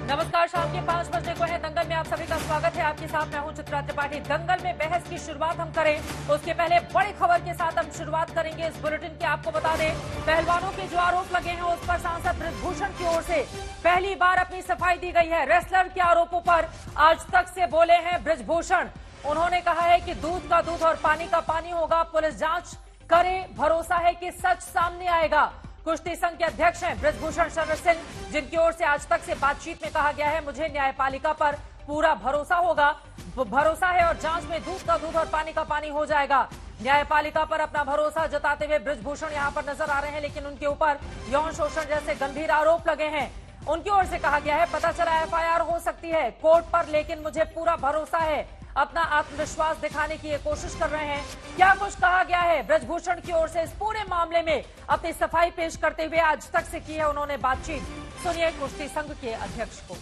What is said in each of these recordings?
नमस्कार, शाम के 5 बजने को है। दंगल में आप सभी का स्वागत है। आपके साथ मैं हूं चित्रा त्रिपाठी। दंगल में बहस की शुरुआत हम करें उसके पहले बड़ी खबर के साथ हम शुरुआत करेंगे इस बुलेटिन की। आपको बता दें, पहलवानों के जो आरोप लगे हैं उस पर सांसद बृजभूषण की ओर से पहली बार अपनी सफाई दी गई है। रेसलर के आरोपों पर आज तक से बोले हैं बृजभूषण। उन्होंने कहा है कि दूध का दूध और पानी का पानी होगा। पुलिस जांच करे, भरोसा है कि सच सामने आएगा। कुश्ती संघ के अध्यक्ष हैं बृजभूषण शरण सिंह, जिनकी ओर से आज तक से बातचीत में कहा गया है मुझे न्यायपालिका पर पूरा भरोसा है और जांच में दूध का दूध और पानी का पानी हो जाएगा। न्यायपालिका पर अपना भरोसा जताते हुए बृजभूषण यहां पर नजर आ रहे हैं, लेकिन उनके ऊपर यौन शोषण जैसे गंभीर आरोप लगे हैं। उनकी ओर से कहा गया है पता चला एफआईआर हो सकती है कोर्ट पर, लेकिन मुझे पूरा भरोसा है। अपना आत्मविश्वास दिखाने की ये कोशिश कर रहे हैं। क्या कुछ कहा गया है बृजभूषण की ओर से इस पूरे मामले में अपनी सफाई पेश करते हुए आज तक से की है उन्होंने बातचीत। सुनिए कुश्ती संघ के अध्यक्ष को।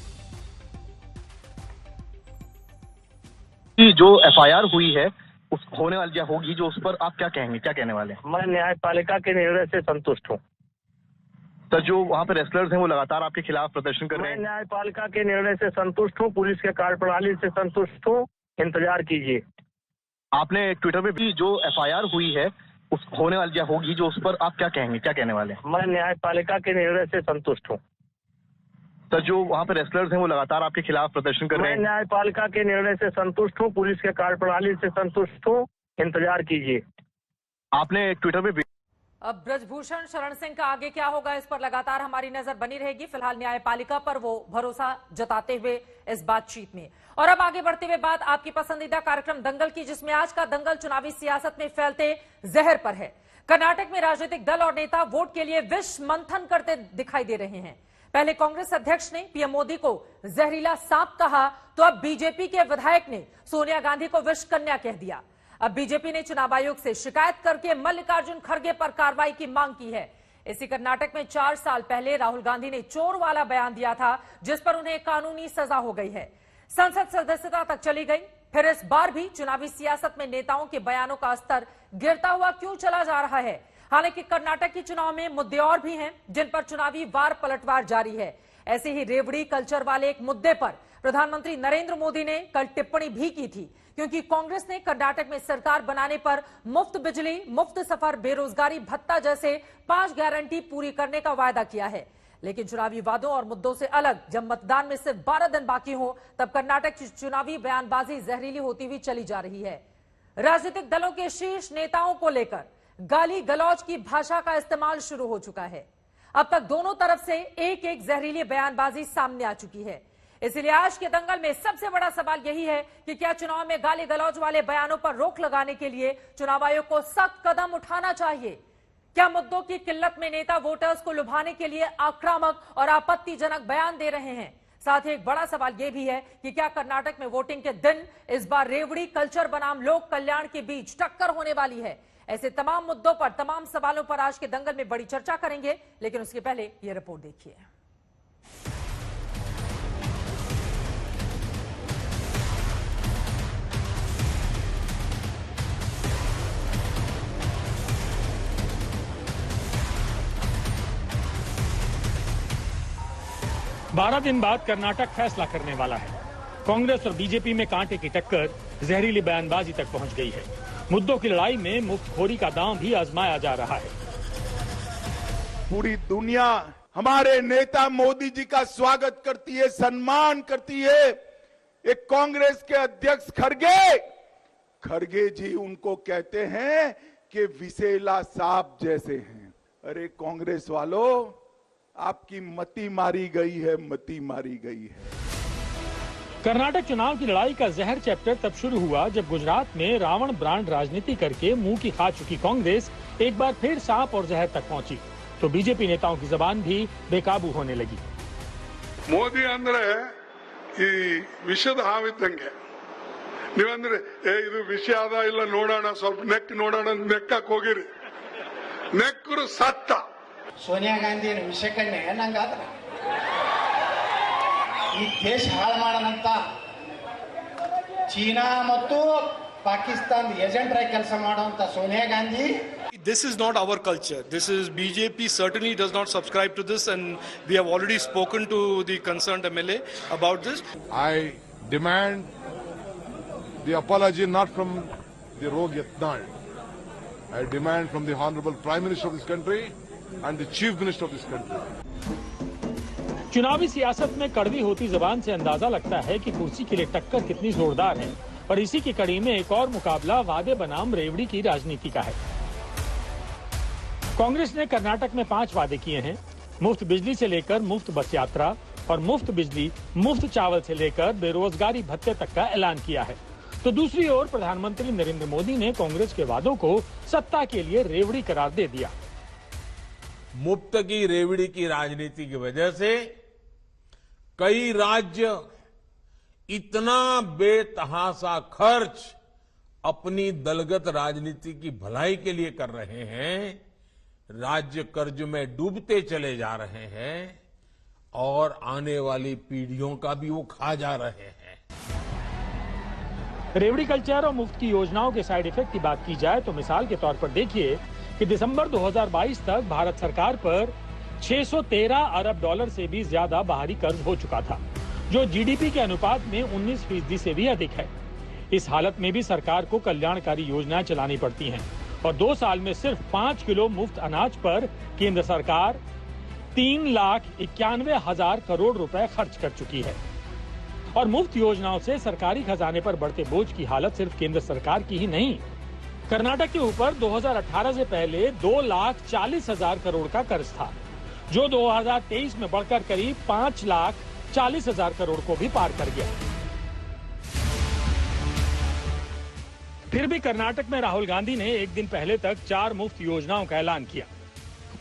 जो एफआईआर हुई है उस होने वाली या होगी जो, उस पर आप क्या कहेंगे, क्या कहने वाले हैं? मैं न्यायपालिका के निर्णय से संतुष्ट हूँ। सर, जो वहाँ पे रेसलर्स हैं वो लगातार आपके खिलाफ प्रदर्शन कर रहे हैं। मैं न्यायपालिका के निर्णय से संतुष्ट हूँ, पुलिस के कार्यप्रणाली से संतुष्ट हूँ। इंतजार कीजिए। आपने ट्विटर पे भी जो एफआईआर हुई है उस होने वाली या होगी जो, उस पर आप क्या कहेंगे, क्या कहने वाले हैं? मैं न्यायपालिका के निर्णय से संतुष्ट हूँ। सर, जो वहाँ पे रेसलर्स हैं वो लगातार आपके खिलाफ प्रदर्शन कर रहे हैं। मैं न्यायपालिका के निर्णय से संतुष्ट हूँ, पुलिस के कार्यप्रणाली से संतुष्ट हूँ। इंतजार कीजिए। आपने ट्विटर पे भी अब बृजभूषण शरण सिंह का आगे क्या होगा इस पर लगातार हमारी नजर बनी रहेगी। फिलहाल न्यायपालिका पर वो भरोसा जताते हुए इस बातचीत में। और अब आगे बढ़ते हुए बात आपकी पसंदीदा कार्यक्रम दंगल की, जिसमें आज का दंगल चुनावी सियासत में फैलते जहर पर है। कर्नाटक में राजनीतिक दल और नेता वोट के लिए विष मंथन करते दिखाई दे रहे हैं। पहले कांग्रेस अध्यक्ष ने पीएम मोदी को जहरीला सांप कहा, तो अब बीजेपी के विधायक ने सोनिया गांधी को विष कन्या कह दिया। अब बीजेपी ने चुनाव आयोग से शिकायत करके मल्लिकार्जुन खड़गे पर कार्रवाई की मांग की है। इसी कर्नाटक में 4 साल पहले राहुल गांधी ने चोर वाला बयान दिया था, जिस पर उन्हें कानूनी सजा हो गई है। संसद सदस्यता तक चली गई। फिर इस बार भी चुनावी सियासत में नेताओं के बयानों का स्तर गिरता हुआ क्यों चला जा रहा है? हालांकि कर्नाटक के चुनाव में मुद्दे और भी हैं जिन पर चुनावी वार पलटवार जारी है। ऐसे ही रेवड़ी कल्चर वाले एक मुद्दे पर प्रधानमंत्री नरेंद्र मोदी ने कल टिप्पणी भी की थी, क्योंकि कांग्रेस ने कर्नाटक में सरकार बनाने पर मुफ्त बिजली, मुफ्त सफर, बेरोजगारी भत्ता जैसे 5 गारंटी पूरी करने का वायदा किया है। लेकिन चुनावी वादों और मुद्दों से अलग जब मतदान में सिर्फ 12 दिन बाकी हो, तब कर्नाटक की चुनावी बयानबाजी जहरीली होती हुई चली जा रही है। राजनीतिक दलों के शीर्ष नेताओं को लेकर गाली गलौज की भाषा का इस्तेमाल शुरू हो चुका है। अब तक दोनों तरफ से एक एक जहरीली बयानबाजी सामने आ चुकी है। इसलिए आज के दंगल में सबसे बड़ा सवाल यही है कि क्या चुनाव में गाली गलौज वाले बयानों पर रोक लगाने के लिए चुनाव आयोग को सख्त कदम उठाना चाहिए? क्या मुद्दों की किल्लत में नेता वोटर्स को लुभाने के लिए आक्रामक और आपत्तिजनक बयान दे रहे हैं? साथ ही एक बड़ा सवाल यह भी है कि क्या कर्नाटक में वोटिंग के दिन इस बार रेवड़ी कल्चर बनाम लोक कल्याण के बीच टक्कर होने वाली है? ऐसे तमाम मुद्दों पर, तमाम सवालों पर आज के दंगल में बड़ी चर्चा करेंगे, लेकिन उसके पहले यह रिपोर्ट देखिए। बारह दिन बाद कर्नाटक फैसला करने वाला है। कांग्रेस और बीजेपी में कांटे की टक्कर जहरीली बयानबाजी तक पहुंच गई है। मुद्दों की लड़ाई में मुफ्तखोरी का दांव भी आजमाया जा रहा है। पूरी दुनिया हमारे नेता मोदी जी का स्वागत करती है, सम्मान करती है। एक कांग्रेस के अध्यक्ष खड़गे जी उनको कहते हैं कि विषैला सांप जैसे हैं। अरे कांग्रेस वालों, आपकी मती मारी गई है, मती मारी गई है। कर्नाटक चुनाव की लड़ाई का जहर चैप्टर तब शुरू हुआ जब गुजरात में रावण ब्रांड राजनीति करके मुंह की खा चुकी कांग्रेस एक बार फिर सांप और जहर तक पहुंची, तो बीजेपी नेताओं की जबान भी बेकाबू होने लगी। ಮೋದಿ ಅಂದ್ರೆ ಈ ವಿಷದ ಹಾವಿದ್ದಂಗೆ, ನೀವಂದ್ರೆ ಇದು ವಿಷ ಅದ ಇಲ್ಲ ನೋಡೋಣ, ಸ್ವಲ್ಪ ನೆಕ್ ನೋಡೋಣ, ನೆಕ್ಕಕ್ ಹೋಗಿರಿ, ನೆಕ್ಕರು ಸತ್ತ. ಸೋನಿಯಾ ಗಾಂಧಿಯ ವಿಷಕನ್ನೇ ನಂಗಾದ್ರ ಈ ದೇಶ ಹಾಳು ಮಾಡೋಣಂತ ಚೀನಾ ಮತ್ತು ಪಾಕಿಸ್ತಾನದ ಏಜೆಂಟರಾಗಿ ಕೆಲಸ ಮಾಡುವಂತ Sonia Gandhi this is not our culture. This is BJP certainly does not subscribe to this, and we have already spoken to the concerned MLA about this. I demand the apology not from the rogue Yatnal. I demand from the Honorable Prime Minister of this country and the Chief Minister of this country. चुनावी सियासत में कड़वी होती जबान से अंदाजा लगता है कि कुर्सी के लिए टक्कर कितनी जोरदार है और इसी की कड़ी में एक और मुकाबला वादे बनाम रेवड़ी की राजनीति का है। कांग्रेस ने कर्नाटक में 5 वादे किए हैं। मुफ्त बिजली से लेकर मुफ्त बस यात्रा और मुफ्त बिजली, मुफ्त चावल से लेकर बेरोजगारी भत्ते तक का ऐलान किया है। तो दूसरी ओर प्रधानमंत्री नरेंद्र मोदी ने कांग्रेस के वादों को सत्ता के लिए रेवड़ी करार दे दिया। मुफ्त की रेवड़ी की राजनीति की वजह से कई राज्य इतना बेतहासा खर्च अपनी दलगत राजनीति की भलाई के लिए कर रहे हैं, राज्य कर्ज में डूबते चले जा रहे हैं और आने वाली पीढ़ियों का भी वो खा जा रहे हैं। रेवड़ी कल्चर और मुफ्त की योजनाओं के साइड इफेक्ट की बात की जाए तो मिसाल के तौर पर देखिए कि दिसंबर 2022 तक भारत सरकार पर 613 अरब डॉलर से भी ज्यादा बाहरी कर्ज हो चुका था, जो जीडीपी के अनुपात में 19% से भी अधिक है। इस हालत में भी सरकार को कल्याणकारी योजनाएं चलानी पड़ती हैं और 2 साल में सिर्फ 5 किलो मुफ्त अनाज पर केंद्र सरकार 3,91,000 करोड़ रुपए खर्च कर चुकी है। और मुफ्त योजनाओं से सरकारी खजाने पर बढ़ते बोझ की हालत सिर्फ केंद्र सरकार की ही नहीं, कर्नाटक के ऊपर 2018 से पहले 2,40,000 करोड़ का कर्ज था, जो 2023 में बढ़कर करीब 5,40,000 करोड़ को भी पार कर गया। फिर भी कर्नाटक में राहुल गांधी ने एक दिन पहले तक 4 मुफ्त योजनाओं का ऐलान किया।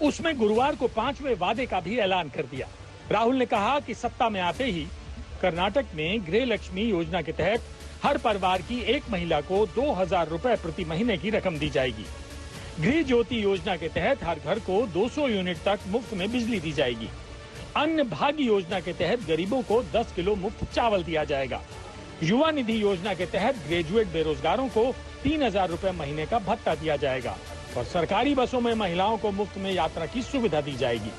उसमें गुरुवार को 5वें वादे का भी ऐलान कर दिया। राहुल ने कहा कि सत्ता में आते ही कर्नाटक में गृह लक्ष्मी योजना के तहत हर परिवार की एक महिला को 2,000 रुपए प्रति महीने की रकम दी जाएगी। गृह ज्योति योजना के तहत हर घर को 200 यूनिट तक मुफ्त में बिजली दी जाएगी। अन्न भाग्य योजना के तहत गरीबों को 10 किलो मुफ्त चावल दिया जाएगा। युवा निधि योजना के तहत ग्रेजुएट बेरोजगारों को 3,000 रुपए महीने का भत्ता दिया जाएगा और सरकारी बसों में महिलाओं को मुफ्त में यात्रा की सुविधा दी जाएगी।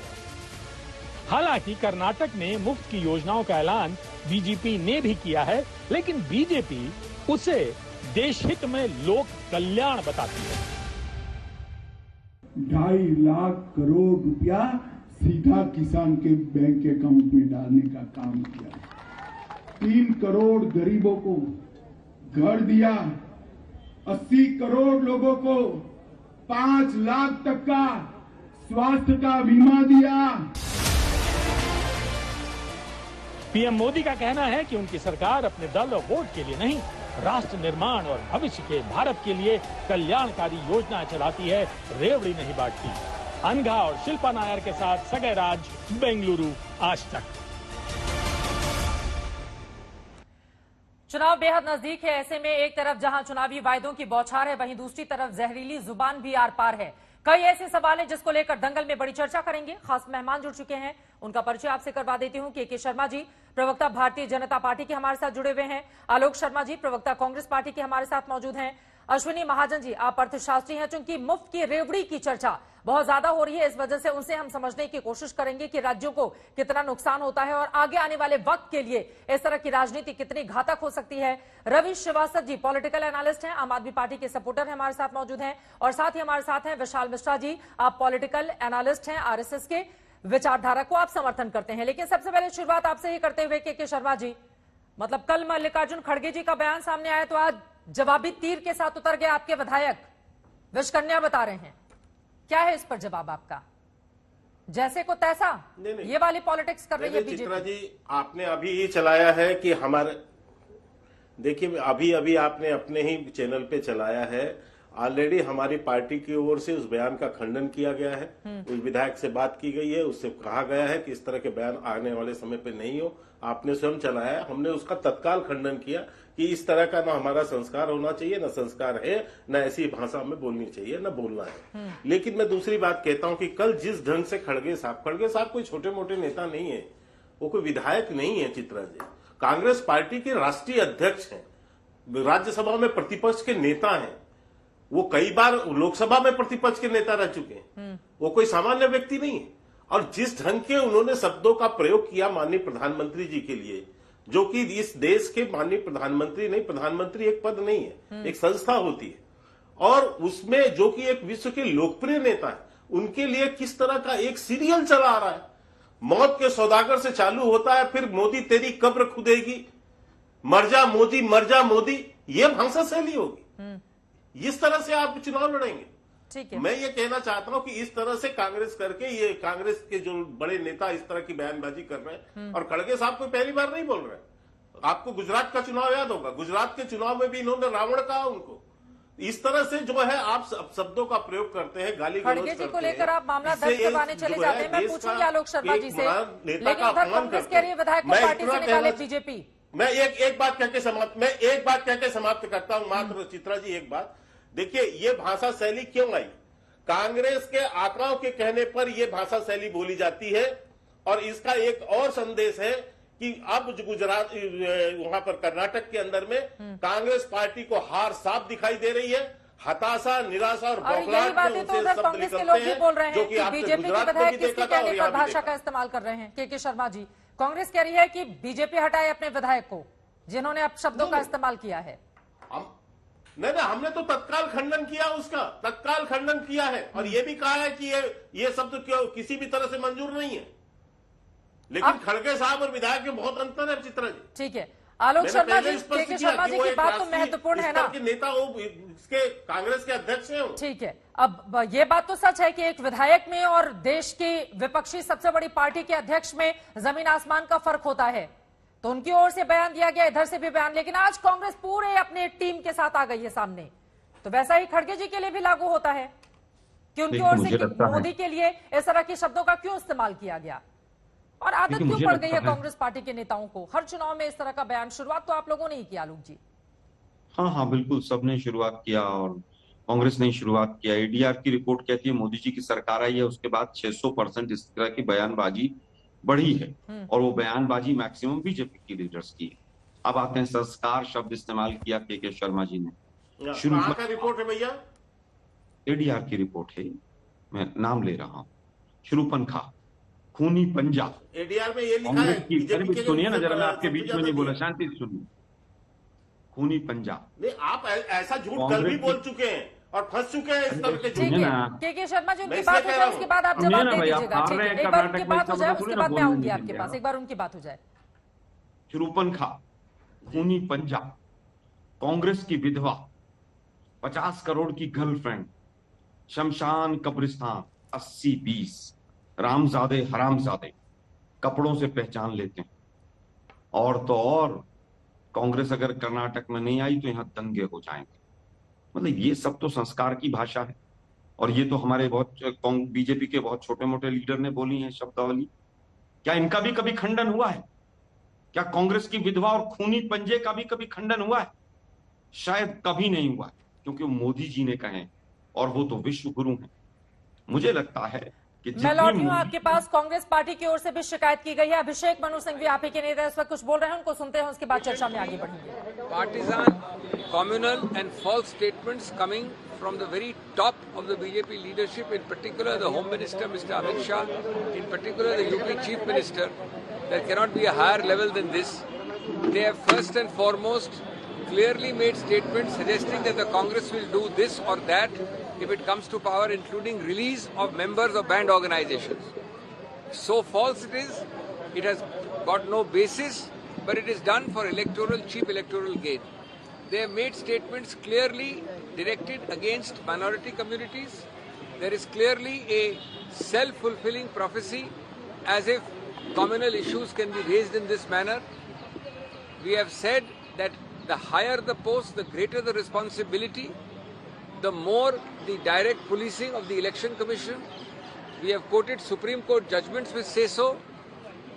हालांकि कर्नाटक में मुफ्त की योजनाओं का ऐलान बीजेपी ने भी किया है, लेकिन बीजेपी उसे देशहित में लोक कल्याण बताती है। 2.5 लाख करोड़ रुपया सीधा किसान के बैंक अकाउंट में डालने का काम किया। 3 करोड़ गरीबों को घर दिया। 80 करोड़ लोगों को 5 लाख तक का स्वास्थ्य का बीमा दिया। पीएम मोदी का कहना है कि उनकी सरकार अपने दल और वोट के लिए नहीं, राष्ट्र निर्माण और भविष्य के भारत के लिए कल्याणकारी योजनाएं चलाती है, रेवड़ी नहीं बांटती। अनघा और शिल्पा नायर के साथ सगय राज, बेंगलुरु, आज तक। चुनाव बेहद नजदीक है। ऐसे में एक तरफ जहां चुनावी वायदों की बौछार है, वहीं दूसरी तरफ जहरीली जुबान भी आर पार है। कई ऐसे सवाल हैं जिसको लेकर दंगल में बड़ी चर्चा करेंगे। खास मेहमान जुड़ चुके हैं, उनका परिचय आपसे करवा देती हूं। के शर्मा जी, प्रवक्ता भारतीय जनता पार्टी के हमारे साथ जुड़े हुए हैं। आलोक शर्मा जी, प्रवक्ता कांग्रेस पार्टी के हमारे साथ मौजूद हैं। अश्विनी महाजन जी, आप अर्थशास्त्री हैं। चूंकि मुफ्त की रेवड़ी की चर्चा बहुत ज्यादा हो रही है, इस वजह से उनसे हम समझने की कोशिश करेंगे कि राज्यों को कितना नुकसान होता है और आगे आने वाले वक्त के लिए इस तरह की राजनीति कितनी घातक हो सकती है। रवि श्रीवास्तव जी, पॉलिटिकल एनालिस्ट हैं, आम आदमी पार्टी के सपोर्टर हैं, हमारे साथ मौजूद हैं। और साथ ही हमारे साथ हैं विशाल मिश्रा जी, आप पॉलिटिकल एनालिस्ट हैं, आरएसएस के विचारधारा को आप समर्थन करते हैं। लेकिन सबसे पहले शुरुआत आपसे ही करते हुए के शर्मा जी, मतलब कल मल्लिकार्जुन खड़गे जी का बयान सामने आया तो आज जवाबी तीर के साथ उतर गए आपके विधायक, विषकन्या बता रहे हैं। क्या है इस पर जवाब आपका? जैसे को तैसा नहीं। ये वाली पॉलिटिक्स कर रही है बीजेपी। चित्रा जी, आपने अभी ही चलाया है कि हमारे, देखिए अभी आपने अपने ही चैनल पे चलाया है, ऑलरेडी हमारी पार्टी की ओर से उस बयान का खंडन किया गया है। उस विधायक से बात की गई है, उससे कहा गया है कि इस तरह के बयान आने वाले समय पे नहीं हो। आपने स्वयं चलाया, हमने उसका तत्काल खंडन किया कि इस तरह का ना हमारा संस्कार होना चाहिए, ना संस्कार है, ना ऐसी भाषा में बोलनी चाहिए, ना बोलना है। लेकिन मैं दूसरी बात कहता हूं कि कल जिस ढंग से खड़गे साहब कोई छोटे मोटे नेता नहीं है, वो कोई विधायक नहीं है। चित्रा जी कांग्रेस पार्टी के राष्ट्रीय अध्यक्ष हैं, राज्यसभा में प्रतिपक्ष के नेता हैं, वो कई बार लोकसभा में प्रतिपक्ष के नेता रह चुके हैं, वो कोई सामान्य व्यक्ति नहीं है। और जिस ढंग के उन्होंने शब्दों का प्रयोग किया माननीय प्रधानमंत्री जी के लिए, जो कि इस देश के माननीय प्रधानमंत्री नहीं, प्रधानमंत्री एक पद नहीं है, एक संस्था होती है, और उसमें जो कि एक विश्व के लोकप्रिय नेता है, उनके लिए किस तरह का एक सीरियल चला आ रहा है। मौत के सौदागर से चालू होता है, फिर मोदी तेरी कब्र खुदेगी, मर जा मोदी, मर जा मोदी, ये भाषा शैली होगी। इस तरह से आप चुनाव लड़ेंगे। ठीक है। मैं ये कहना चाहता हूं कि इस तरह से कांग्रेस करके, ये कांग्रेस के जो बड़े नेता इस तरह की बयानबाजी कर रहे हैं, और खड़गे साहब कोई पहली बार नहीं बोल रहे हैं। आपको गुजरात का चुनाव याद होगा, गुजरात के चुनाव में भी इन्होंने रावण कहा उनको। इस तरह से जो है आप शब्दों का प्रयोग करते हैं, गाली गलौज करते हैं, को लेकर आप मामला दर्ज करवाने चले जाते हैं। मैं पूछूंगी आलोक शर्मा जी से, लेकिन उधर कांग्रेस कह रही है विधायक को पार्टी से निकाले बीजेपी। मैं एक बात कहकर समाप्त करता हूं मात्र चित्रा जी, एक बात देखिए, ये भाषा शैली क्यों आई? कांग्रेस के आंकड़ों के कहने पर यह भाषा शैली बोली जाती है, और इसका एक और संदेश है कि अब जो गुजरात, वहां पर कर्नाटक के अंदर में कांग्रेस पार्टी को हार साफ दिखाई दे रही है। हताशा, निराशा और बौखलाहट में उनसे शब्द निकलते हैं, बोल रहे जो कि आपने बीजेपी के गुजरात में विधायक भी देखा था और यहाँ भी भाषा का इस्तेमाल कर रहे हैं। के शर्मा जी, कांग्रेस कह रही है कि बीजेपी हटाए अपने विधायक को, जिन्होंने अब शब्दों का इस्तेमाल किया है। नहीं, हमने तो तत्काल खंडन किया, उसका तत्काल खंडन किया है, और ये भी कहा है कि ये शब्द क्यों किसी भी तरह से मंजूर नहीं है। लेकिन खड़गे साहब और विधायक में बहुत अंतर है चित्रा जी। ठीक है, आलोक शर्मा जी, के शर्मा जी की बात तो महत्वपूर्ण है ना, नेता वो इसके कांग्रेस के अध्यक्ष हैं। ठीक है, अब ये बात तो सच है कि एक विधायक में और देश की विपक्षी सबसे बड़ी पार्टी के अध्यक्ष में जमीन आसमान का फर्क होता है। तो उनकी ओर से बयान दिया गया, इधर से भी बयान, लेकिन आज कांग्रेस पूरे अपने टीम के साथ आ गई है सामने। तो वैसा ही खड़गे जी के लिए भी लागू होता है कि उनकी ओर से मोदी के लिए इस तरह के शब्दों का क्यों इस्तेमाल किया गया, और आदत क्यों पड़ गई है कांग्रेस पार्टी के नेताओं को हर चुनाव में इस तरह का बयान? शुरुआत तो आप लोगों ने ही किया आलोक जी। हाँ, बिल्कुल, सबने शुरुआत किया, और कांग्रेस ने शुरुआत किया। एडीआर की रिपोर्ट कहती है मोदी जी की सरकार आई है, उसके बाद 600% इस तरह की बयानबाजी बढ़ी है, और वो बयानबाजी मैक्सिमम बीजेपी की लीडर्स की है। अब आते हैं संस्कार शब्द इस्तेमाल किया के शर्मा जी ने। शुरू का रिपोर्ट है भैया, एडीआर की रिपोर्ट है, मैं नाम ले रहा हूँ। शुरूपंखा, खूनी पंजा, एडीआर में ये लिखा है। सुनिए ना जरा, मैं आपके बीच में नहीं बोला, शांति से सुनिए। खूनी पंजा नहीं, आप ऐसा झूठ कल भी बोल चुके हैं और फंस चुके हैं इस तरह के। के शर्मा जी, उनकी बात हो जाए उसके बाद आप जवाब दे दीजिएगा। ठीक है, एक बार उनकी बात हो जाए उसके बाद मैं आऊंगी आपके पास, एक बार उनकी बात हो जाए। शुरूपंखा, खूनी पंजा, कांग्रेस की विधवा, 50 करोड़ की गर्लफ्रेंड, शमशान कब्रिस्तान, 80-20, रामजादे हरामजादे, कपड़ों से पहचान लेते हैं। और तो और कांग्रेस अगर कर्नाटक में नहीं आई तो यहां दंगे हो जाएंगे। मतलब ये सब तो संस्कार की भाषा है, और ये तो हमारे बीजेपी के बहुत छोटे मोटे लीडर ने बोली है शब्दावली। क्या इनका भी कभी खंडन हुआ है? क्या कांग्रेस की विधवा और खूनी पंजे का भी कभी खंडन हुआ है? शायद कभी नहीं हुआ है, क्योंकि वो मोदी जी ने कहे, और वो तो विश्व गुरु हैं। मुझे लगता है कि मैं लौटी हूँ आपके पास। कांग्रेस पार्टी की ओर से भी शिकायत की गई है। अभिषेक मनु सिंघवी आप ही के नेता इस वक्त कुछ बोल रहे हैं, उनको सुनते हैं, उसके बाद चर्चा में आगे बढ़ेंगे। Partisan, communal and false statements coming from the very top of the BJP leadership, in particular the Home Minister Mr. Amit Shah, in particular the UP Chief Minister. There cannot be a higher level than this. They have first and foremost clearly made statements suggesting that the Congress will do this or that if it comes to power, including release of members of banned organizations. So false it is, it has got no basis, but it is done for cheap electoral gain. They have made statements clearly directed against minority communities. There is clearly a self-fulfilling prophecy, as if communal issues can be raised in this manner. We have said that the higher the post, the greater the responsibility, the more the direct policing of the Election Commission. We have quoted Supreme Court judgments which say so.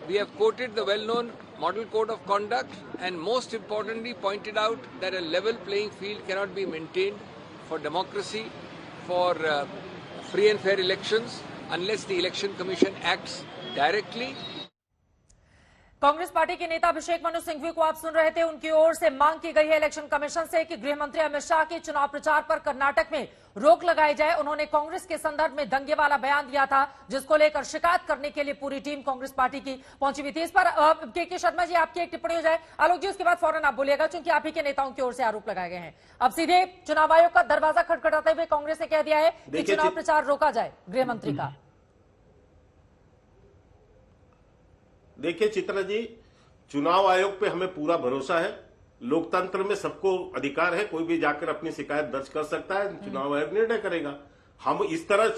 We have quoted the well-known Model Code of Conduct, and most importantly pointed out that a level playing field cannot be maintained for democracy, for free and fair elections, unless the Election Commission acts directly. Congress party के नेता अभिषेक मनु सिंघवी को आप सुन रहे थे। उनकी ओर से मांग की गई है इलेक्शन कमीशन से कि गृह मंत्री अमित शाह के चुनाव प्रचार पर कर्नाटक में रोक लगाई जाए। उन्होंने कांग्रेस के संदर्भ में दंगे वाला बयान दिया था, जिसको लेकर शिकायत करने के लिए पूरी टीम कांग्रेस पार्टी की पहुंची हुई थी। इस पर के शर्मा जी आपकी एक टिप्पणी हो जाए। आलोक जी उसके बाद फौरन आप बोलिएगा, क्योंकि आप ही के नेताओं की ओर से आरोप लगाए गए हैं। अब सीधे चुनाव आयोग का दरवाजा खटखटाते हुए कांग्रेस ने कह दिया है कि चुनाव प्रचार रोका जाए गृह मंत्री का। देखिए चित्रा जी, चुनाव आयोग पे हमें पूरा भरोसा है। लोकतंत्र में सबको अधिकार है, कोई भी जाकर अपनी शिकायत दर्ज कर सकता है, चुनाव आयोग निर्णय करेगा। हम इस तरह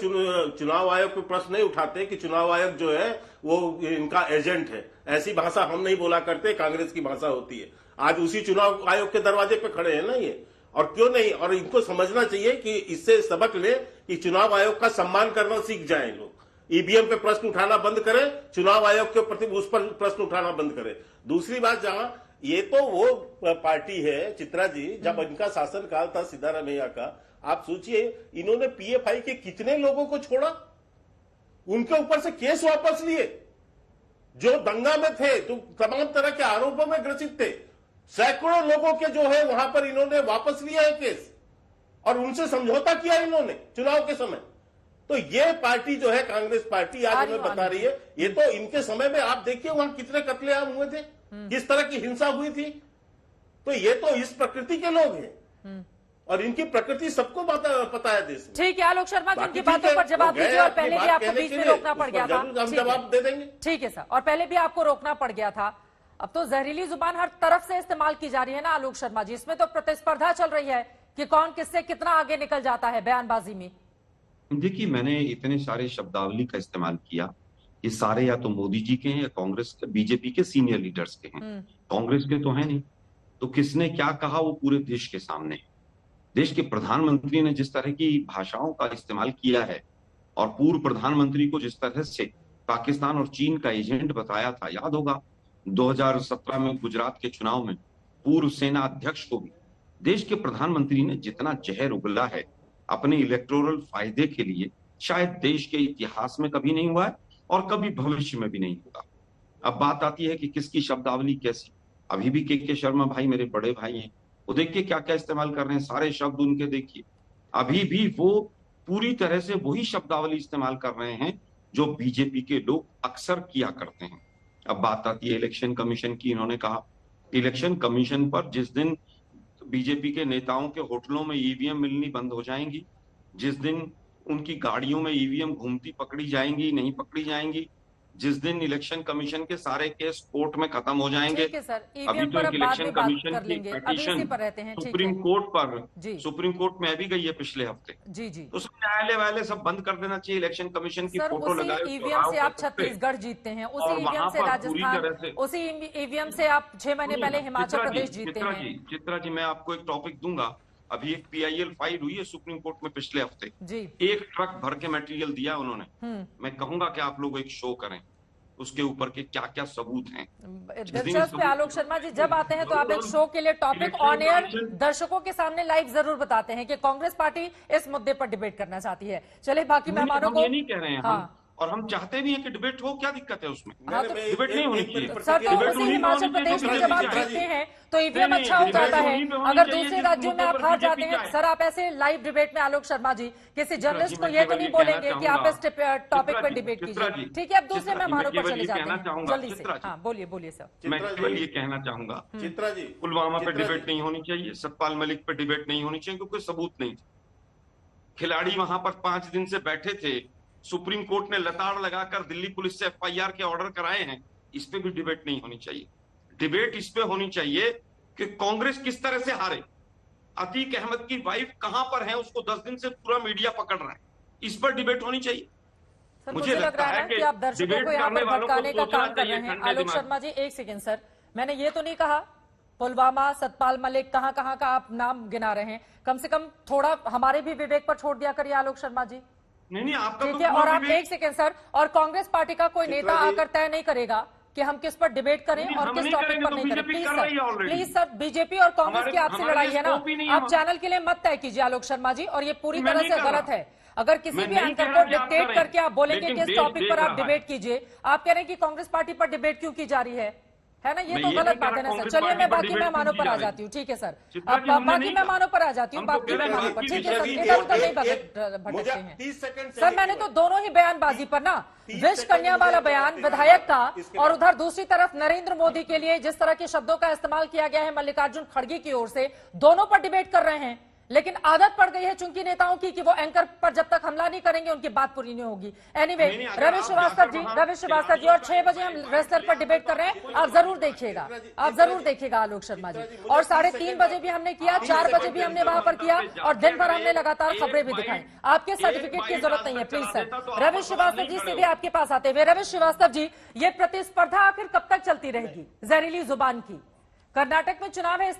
चुनाव आयोग पे प्रश्न नहीं उठाते कि चुनाव आयोग जो है वो इनका एजेंट है। ऐसी भाषा हम नहीं बोला करते, कांग्रेस की भाषा होती है। आज उसी चुनाव आयोग के दरवाजे पे खड़े हैं ना ये, और क्यों नहीं। और इनको समझना चाहिए कि इससे सबक ले कि चुनाव आयोग का सम्मान करना सीख जाए लोग। ईवीएम पे प्रश्न उठाना बंद करें, चुनाव आयोग के प्रति उस पर प्रश्न उठाना बंद करें। दूसरी बात, जहां ये तो वो पार्टी है चित्रा जी, जब इनका शासनकाल था सिद्धारमैया का, आप सोचिए इन्होंने पीएफआई के कितने लोगों को छोड़ा, उनके ऊपर से केस वापस लिए। जो दंगा में थे तो तमाम तरह के आरोपों में ग्रसित थे, सैकड़ों लोगों के जो है वहां पर इन्होंने वापस लिया है केस, और उनसे समझौता किया इन्होंने चुनाव के समय। तो ये पार्टी जो है कांग्रेस पार्टी आज हमें बता रही है, ये तो इनके समय में आप देखिए वहां कितने कत्लेआम हुए थे, किस तरह की हिंसा हुई थी। तो ये तो इस प्रकृति के लोग हैं, और इनकी प्रकृति सबको पता है देश में। ठीक है आलोक शर्मा, जिनकी बातों पर जवाब दीजिए। और पहले भी आपको बीच में रोकना पड़ गया था, हम जवाब दे देंगे। ठीक है सर, और पहले भी आपको रोकना पड़ गया था। अब तो जहरीली जुबान हर तरफ से इस्तेमाल की जा रही है ना आलोक शर्मा जी। इसमें तो प्रतिस्पर्धा चल रही है कि कौन किससे कितना आगे निकल जाता है बयानबाजी में। देखिए, मैंने इतने सारे शब्दावली का इस्तेमाल किया, ये सारे या तो मोदी जी के हैं या कांग्रेस के, बीजेपी के सीनियर लीडर्स के हैं। कांग्रेस के तो है नहीं। तो किसने क्या कहा वो पूरे देश के सामने। देश के प्रधानमंत्री ने जिस तरह की भाषाओं का इस्तेमाल किया है, और पूर्व प्रधानमंत्री को जिस तरह से पाकिस्तान और चीन का एजेंट बताया था, याद होगा 2017 में गुजरात के चुनाव में पूर्व सेना अध्यक्ष को भी देश के प्रधानमंत्री ने जितना जहर उगला है अपने इलेक्टोरल फायदे के लिए, शायद देश के इतिहास में कभी नहीं हुआ है और कभी भविष्य में भी नहीं होगा। अब बात आती है कि किसकी शब्दावली कैसी। अभी भी के शर्मा भाई मेरे बड़े भाई हैं, वो देखिए क्या क्या इस्तेमाल कर रहे हैं, सारे शब्द उनके देखिए। अभी भी वो पूरी तरह से वही शब्दावली इस्तेमाल कर रहे हैं जो बीजेपी के लोग अक्सर किया करते हैं। अब बात आती है इलेक्शन कमीशन की। इन्होंने कहा इलेक्शन कमीशन पर जिस दिन बीजेपी के नेताओं के होटलों में ईवीएम मिलनी बंद हो जाएंगी, जिस दिन उनकी गाड़ियों में ईवीएम घूमती पकड़ी जाएंगी, नहीं पकड़ी जाएंगी, जिस दिन इलेक्शन कमीशन के सारे केस कोर्ट में खत्म हो जाएंगे। अभी तो इलेक्शन कमीशन की पिटीशन सुप्रीम कोर्ट पर, सुप्रीम कोर्ट में अभी गई है पिछले हफ्ते। तो सब न्यायालय वाले सब बंद कर देना चाहिए। इलेक्शन कमीशन की फोटो लगाए, ईवीएम से आप छत्तीसगढ़ जीतते हैं, उसी ईवीएम से राजस्थान, उसी ईवीएम से आप 6 महीने पहले हिमाचल प्रदेश जीतते हैं। चित्रा जी, मैं आपको एक टॉपिक दूंगा। अभी एक PIL फाइल हुई है सुप्रीम कोर्ट में पिछले हफ्ते, एक ट्रक भर के मटेरियल दिया उन्होंने। मैं कहूंगा कि आप लोग एक शो करें उसके ऊपर के क्या क्या सबूत हैं। दिलचस्प है आलोक शर्मा जी, जब आते हैं तो आप एक शो के लिए टॉपिक ऑन एयर दर्शकों के सामने लाइव जरूर बताते हैं कि कांग्रेस पार्टी इस मुद्दे पर डिबेट करना चाहती है। चलिए बाकी मेहमानों को, ये नहीं कह रहे हैं हम, और हम चाहते भी हैं कि डिबेट हो। क्या दिक्कत है उसमें? डिबेट नहीं होनी चाहिए सर। तो उसी हिमाचल प्रदेश में जब आप जीतते हैं तो ईवीएम अच्छा हो जाता है, अगर दूसरे राज्यों में आप हार जाते हैं। सर आप ऐसे लाइव डिबेट में आलोक शर्मा जी किसी जर्नलिस्ट को ये तो नहीं बोलेंगे कि आप इस टॉपिक पर डिबेट कीजिए। ठीक है, अब दूसरे मेहमानों पर चले जाते हैं जल्दी से। हाँ बोलिए सर। मैं केवल ये कहना चाहूंगा, चित्रा जी, पुलवामा पे डिबेट नहीं होनी चाहिए, सतपाल मलिक पे डिबेट नहीं होनी चाहिए, क्योंकि सबूत नहीं थे। खिलाड़ी वहां पर 5 दिन से बैठे थे, सुप्रीम कोर्ट ने लताड़ लगाकर दिल्ली पुलिस से FIR के ऑर्डर कराए हैं, इस पे भी डिबेट नहीं होनी चाहिए। डिबेट इस पे होनी चाहिए कि कांग्रेस किस तरह से हारे, अतीक अहमद की वाइफ कहां पर है, उसको 10 दिन से पूरा मीडिया पकड़ रहा है, इस पर डिबेट होनी चाहिए। मुझे लगता है कि आप दर्शकों को यहाँ पर भटकाने का काम कर रहे हैं। आलोक शर्मा जी एक सेकेंड सर, मैंने ये तो नहीं कहा पुलवामा, सतपाल मलिक, कहां कहां का आप नाम गिना रहे हैं। कम से कम थोड़ा हमारे भी विवेक पर छोड़ दिया करिए आलोक शर्मा जी। नहीं आपका ठीक है, और आप एक सेकेंड सर, और कांग्रेस पार्टी का कोई नेता आकर तय नहीं करेगा कि हम किस पर डिबेट करें और किस टॉपिक पर नहीं करें। प्लीज सर, बीजेपी और कांग्रेस की आपसे लड़ाई है ना, आप चैनल के लिए मत तय कीजिए आलोक शर्मा जी, और ये पूरी तरह से गलत है। अगर किसी भी एंकर को डिक्टेट करके आप बोलेंगे कि इस टॉपिक पर आप डिबेट कीजिए, आप कह रहे हैं कि कांग्रेस पार्टी पर डिबेट क्यों की जा रही है? है ना, ये तो गलत बात है ना सर। चलिए मैं बाकी मेहमानों पर आ जाती हूँ, ठीक है सर, अब बाकी मेहमानों पर आ जाती हूँ, बाकी मेहमानों पर, ठीक है सर, इधर उधर नहीं भटकते हैं सर। मैंने तो दोनों ही बयानबाजी पर ना, विष कन्या वाला बयान विधायक का और उधर दूसरी तरफ नरेंद्र मोदी के लिए जिस तरह के शब्दों का इस्तेमाल किया गया है मल्लिकार्जुन खड़गे की ओर से, दोनों पर डिबेट कर रहे हैं। लेकिन आदत पड़ गई है चूंकि नेताओं की कि वो एंकर पर जब तक हमला नहीं करेंगे उनकी बात पूरी नहीं होगी। एनीवे, रवि श्रीवास्तव जी और 6 बजे हम रेसलर पर डिबेट कर रहे हैं, आप जरूर देखिएगा आलोक शर्मा जी। और 3:30 बजे भी हमने किया, 4 बजे भी हमने वहां पर किया और दिन भर हमने लगातार खबरें भी दिखाई। आपके सर्टिफिकेट की जरूरत नहीं है प्लीज सर। रवि श्रीवास्तव जी से भी आपके पास आते हुए, रवि श्रीवास्तव जी, ये प्रतिस्पर्धा आखिर कब तक चलती रहेगी जहरीली जुबान की? कर्नाटक में चुनाव है,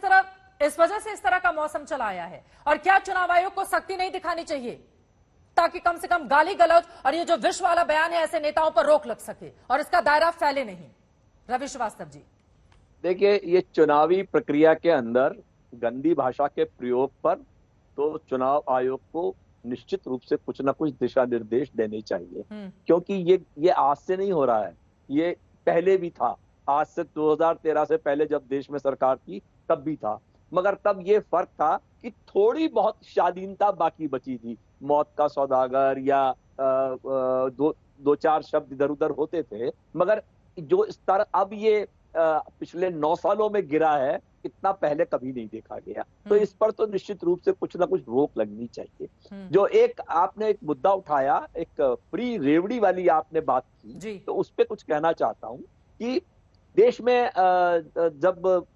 इस वजह से इस तरह का मौसम चला आया है, और क्या चुनाव आयोग को सख्ती नहीं दिखानी चाहिए ताकि कम से कम गाली गलौज और ये जो विष वाला बयान है ऐसे नेताओं पर रोक लग सके और इसका दायरा फैले नहीं? रवि श्रीवास्तव जी, देखिए, ये चुनावी प्रक्रिया के अंदर गंदी भाषा के प्रयोग पर तो चुनाव आयोग को निश्चित रूप से कुछ ना कुछ दिशा निर्देश देने चाहिए, क्योंकि ये आज से नहीं हो रहा है, ये पहले भी था। आज से 2013 से पहले जब देश में सरकार थी तब भी था, मगर तब ये फर्क था कि थोड़ी बहुत शालीनता बाकी बची थी। मौत का सौदागर या दो चार शब्द इधर उधर होते थे, मगर जो स्तर अब ये पिछले 9 सालों में गिरा है, इतना पहले कभी नहीं देखा गया। तो इस पर तो निश्चित रूप से कुछ ना कुछ रोक लगनी चाहिए। जो आपने एक मुद्दा उठाया, एक फ्री रेवड़ी वाली आपने बात की, तो उस पर कुछ कहना चाहता हूँ कि देश में जब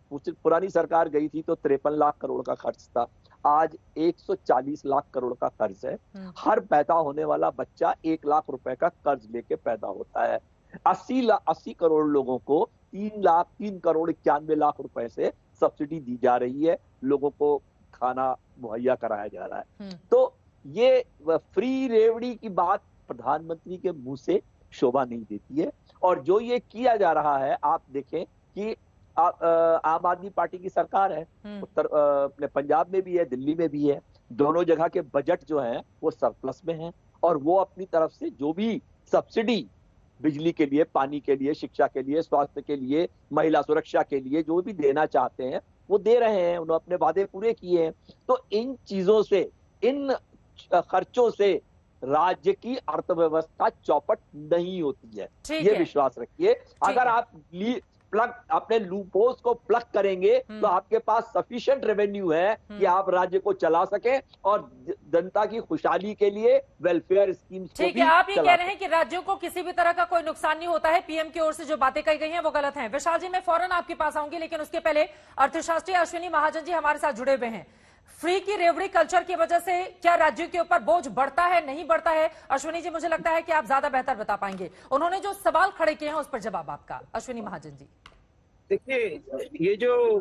पुरानी सरकार गई थी तो 53 लाख करोड़ का खर्च था, आज 140 लाख करोड़ का कर्ज है। हर पैदा होने वाला बच्चा 1 लाख रुपए का कर्ज लेके पैदा होता है। 80 करोड़ लोगों को 3 करोड़ 91 लाख रुपए से सब्सिडी दी जा रही है, लोगों को खाना मुहैया कराया जा रहा है। तो ये फ्री रेवड़ी की बात प्रधानमंत्री के मुंह से शोभा नहीं देती है। और जो ये किया जा रहा है, आप देखें कि आम आदमी पार्टी की सरकार है, अपने पंजाब में भी है, दिल्ली में भी है, दोनों जगह के बजट जो हैं वो सरप्लस में हैं, और वो अपनी तरफ से जो भी सब्सिडी बिजली के लिए, पानी के लिए, शिक्षा के लिए, स्वास्थ्य के लिए, महिला सुरक्षा के लिए जो भी देना चाहते हैं वो दे रहे हैं, उन्होंने अपने वादे पूरे किए हैं। तो इन चीजों से, इन खर्चों से राज्य की अर्थव्यवस्था चौपट नहीं होती है, ये विश्वास रखिए। अगर आप अपने लूपहोल्स को प्लग करेंगे तो आपके पास सफिशिएंट रेवेन्यू है कि आप राज्य को चला सकें और जनता की खुशहाली के लिए वेलफेयर स्कीम्स को भी ठीक है, आप ये कह रहे हैं कि राज्यों को किसी भी तरह का कोई नुकसान नहीं होता है, पीएम की ओर से जो बातें कही गई हैं वो गलत हैं। विशाल जी, मैं फौरन आपके पास आऊंगी, लेकिन उसके पहले अर्थशास्त्री अश्विनी महाजन जी हमारे साथ जुड़े हुए हैं। फ्री की रेवड़ी कल्चर की वजह से क्या राज्यों के ऊपर बोझ बढ़ता है, नहीं बढ़ता है? अश्विनी जी, मुझे लगता है कि आप ज्यादा बेहतर बता पाएंगे। उन्होंने जो सवाल खड़े किए हैं उस पर जवाब आपका, अश्विनी महाजन जी। देखिए, ये जो